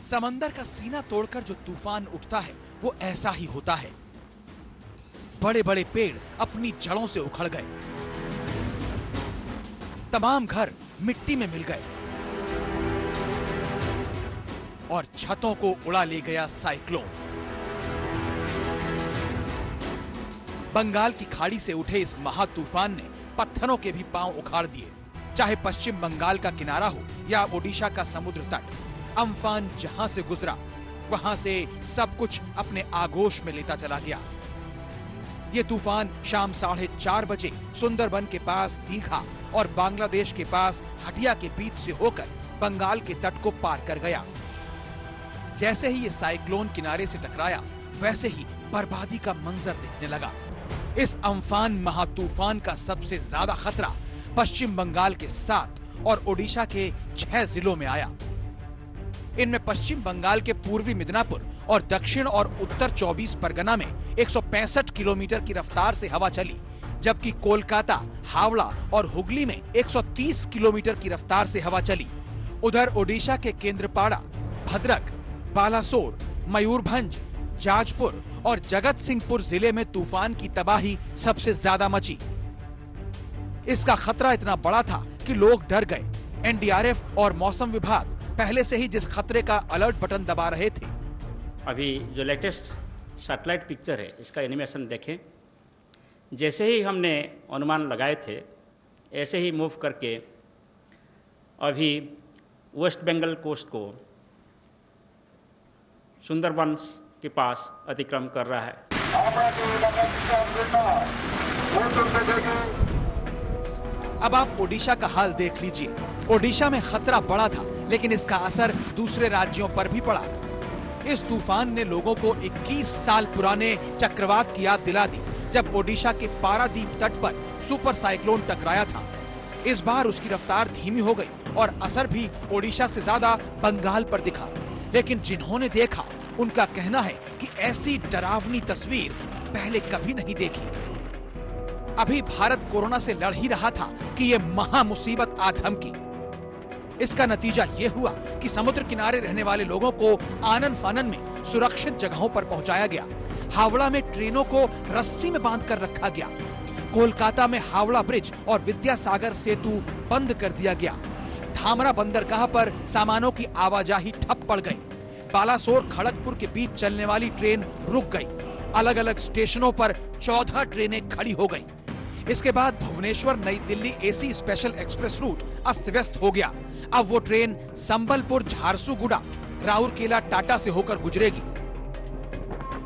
समंदर का सीना तोड़कर जो तूफान उठता है वो ऐसा ही होता है। बड़े बड़े पेड़ अपनी जड़ों से उखड़ गए, तमाम घर मिट्टी में मिल गए और छतों को उड़ा ले गया साइक्लोन। बंगाल की खाड़ी से उठे इस महातूफान ने पत्थरों के भी पांव उखाड़ दिए। चाहे पश्चिम बंगाल का किनारा हो या ओडिशा का समुद्र तट, अम्फान जहां से गुजरा वहां से सब कुछ अपने आगोश में लेता चला गया। ये तूफान शाम 4:30 बजे सुंदरबन के पास दीघा और बांग्लादेश के पास हटिया के बीच से होकर बंगाल के तट को पार कर गया। जैसे ही ये साइक्लोन किनारे से टकराया, वैसे ही बर्बादी का मंजर दिखने लगा। इस अम्फान महातूफान का सबसे ज्यादा खतरा पश्चिम बंगाल के 7 और ओडिशा के 6 जिलों में आया। इनमें पश्चिम बंगाल के पूर्वी मिदनापुर और दक्षिण और उत्तर 24 परगना में 165 किलोमीटर की रफ्तार से हवा चली, जबकि कोलकाता, हावड़ा और हुगली में 130 किलोमीटर की रफ्तार से हवा चली। उधर ओडिशा के केंद्रपाड़ा, भद्रक, बालासोर, मयूरभंज, जाजपुर और जगत सिंहपुर जिले में तूफान की तबाही सबसे ज्यादा मची। इसका खतरा इतना बड़ा था कि लोग डर गए। एनडीआरएफ और मौसम विभाग पहले से ही जिस खतरे का अलर्ट बटन दबा रहे थे। अभी जो लेटेस्ट सैटेलाइट पिक्चर है, इसका एनिमेशन देखें। जैसे ही हमने अनुमान लगाए थे, ऐसे ही मूव करके अभी वेस्ट बंगाल कोस्ट को सुंदरबन के पास अतिक्रमण कर रहा है। अब आप ओडिशा का हाल देख लीजिए। ओडिशा में खतरा बड़ा था, लेकिन इसका असर दूसरे राज्यों पर भी पड़ा। इस तूफान ने लोगों को 21 साल पुराने चक्रवात की याद दिला दी, जब ओडिशा के पारादीप तट पर सुपर साइक्लोन टकराया था। इस बार उसकी रफ्तार धीमी हो गई और असर भी ओडिशा से ज्यादा बंगाल पर दिखा। लेकिन जिन्होंने देखा, उनका कहना है कि ऐसी डरावनी तस्वीर पहले कभी नहीं देखी। अभी भारत कोरोना से लड़ ही रहा था कि ये महा मुसीबत आ धमकी। इसका नतीजा ये हुआ कि समुद्र किनारे रहने वाले लोगों को आनन फानन में सुरक्षित जगहों पर पहुंचाया गया। हावड़ा में ट्रेनों को रस्सी में बांध कर रखा गया। कोलकाता में हावड़ा ब्रिज और विद्यासागर सेतु बंद कर दिया गया। धामरा बंदरगाह पर सामानों की आवाजाही ठप पड़ गई। बालासोर खड़गपुर के बीच चलने वाली ट्रेन रुक गई। अलग अलग स्टेशनों पर 14 ट्रेनें खड़ी हो गई। इसके बाद Bhubaneswar New Delhi AC special express route अस्त व्यस्त हो गया। अब वो ट्रेन संबलपुर, झारसुगुड़ा, राउरकेला, टाटा से होकर गुजरेगी।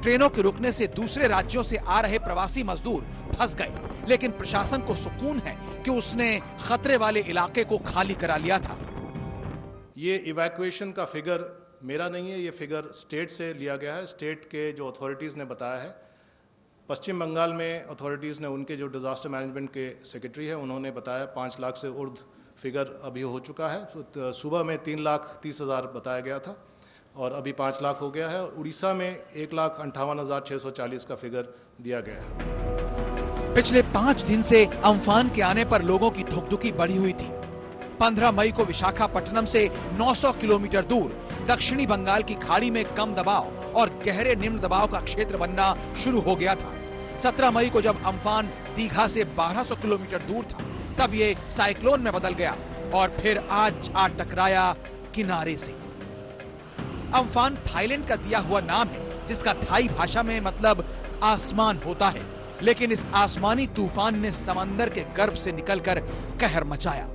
ट्रेनों के रुकने से दूसरे राज्यों से आ रहे प्रवासी मजदूर फंस गए, लेकिन प्रशासन को सुकून है कि उसने खतरे वाले इलाके को खाली करा लिया था। ये इवैक्यूएशन का फिगर मेरा नहीं है, ये फिगर स्टेट से लिया गया है। स्टेट के जो अथॉरिटीज ने बताया है। पश्चिम बंगाल में अथॉरिटीज ने, उनके जो डिजास्टर मैनेजमेंट के सेक्रेटरी है, उन्होंने बताया 5 लाख से उर्ध्व फिगर अभी हो चुका है। तो सुबह में 3,30,000 बताया गया था और अभी 5 लाख हो गया है। उड़ीसा में 1,58,640 का फिगर दिया गया है। पिछले 5 दिन से अम्फान के आने पर लोगों की धुकधुकी बढ़ी हुई थी। 15 मई को विशाखापट्टनम से 900 किलोमीटर दूर दक्षिणी बंगाल की खाड़ी में कम दबाव और गहरे निम्न दबाव का क्षेत्र बनना शुरू हो गया था। 17 मई को जब अम्फान दीघा से 1200 किलोमीटर दूर था, तब ये साइक्लोन में बदल गया और फिर आज आ टकराया किनारे से। अम्फान थाईलैंड का दिया हुआ नाम है, जिसका थाई भाषा में मतलब आसमान होता है। लेकिन इस आसमानी तूफान ने समंदर के गर्भ से निकलकर कहर मचाया।